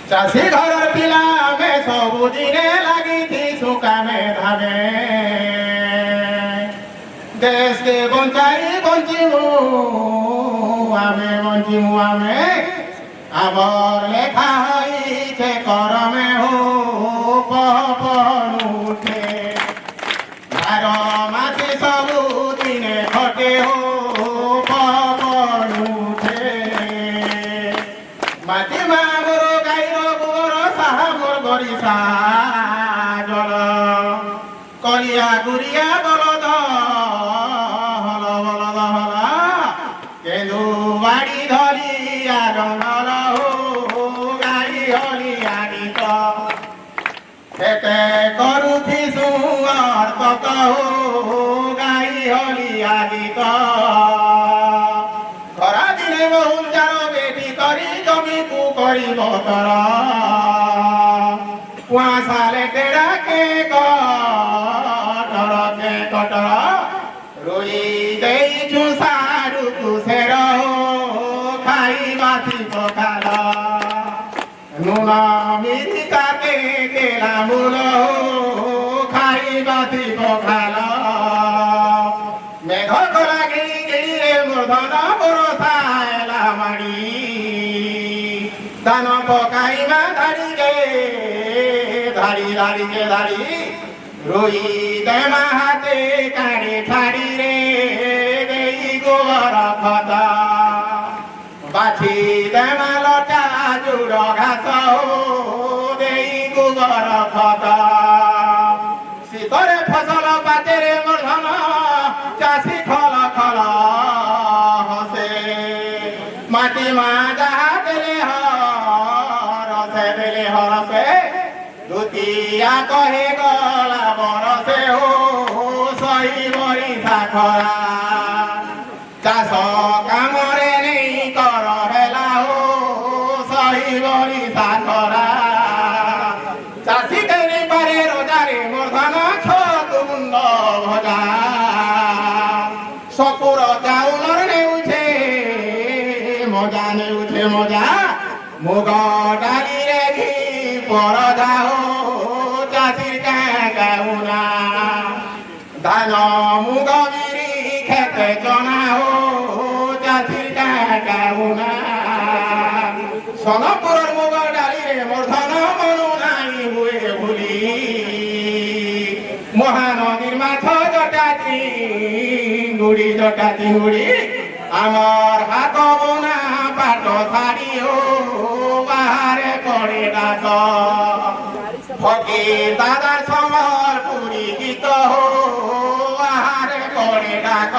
চাষী ঘরের পিলা আমি ସବୁদিনে লাগিছি কামে ধামে দেশকে বঞ্চিমু আমি আমার লেখা হইছে করমে হো পনুঠে বার মাসে ସବୁদিনে ঘটে হো পনুঠে মাটি মামর গাইর গোবর সাহা মোর গরিষা জল কলিয়া গুড়িয়া বলদ হল বলদ হল কেন্দু বাড়ি ধরিয়া জঙ্গল গাই হলিয়া গীত এতে করুথিসু অর্থ গাই হলিয়া গীত খরা দিনে বহুল চার বেটি করি জমিকু করিব তর কুয়াশালে টেড়াকে কটর রুই ଦେଇଛୁ ସାରୁକୁ ସେର ଖାଇବାତି ପଖାଳ ନୁଣ ମିରିକାକେ କେଲା ମୂଳ ଖାଇବାତି ପଖାଳ ମେଘ କଲା ଗିଳି ଗିଳିରେ ମୂର୍ଧନ ବରଷା ହେଲା ମାଡ଼ି ଧାନ ପକାଇବା ଧାଡ଼ିରେ ଧାଡ଼ି রই দেমা হাতে কাড়ে ঠাড়ি রে দেই গোবর খত বাছি দেমা লটা জুড় ঘাস দেই গোবর খত শীতরে ফসল পাতেরে মূর্ধন চাষি খল খল হসে মাটি মা যাহা দেলে হরসে দুতিয়া কহে গলা বরসে হো সই বরিষা খরা চাষ কামরে নেই কর হেলা হো সই বরিষা খরা চাষি কেনি পারে রোজারে মূর্ধন ছতুন্দ ভজা শকুর চাউলর নেউছে মজা মুগ ডালিরে ঘি পরদা হো চাষির গাউনা ধান মুগ বিরি খেতে জনা হো চাষির গাউনা সোনপুরের মুগ ডালিরে মূর্ধন মনু নাই হুয়ে ভুলি মহানদীর মাছ জটা চিঙ্গুড়ি আমার হাত বোনা পাট শাড়ি হো বাহারে পড়ে ডাক ফকির দাদার সমর পুরী গীত হো বাহারে পড়ে ডাক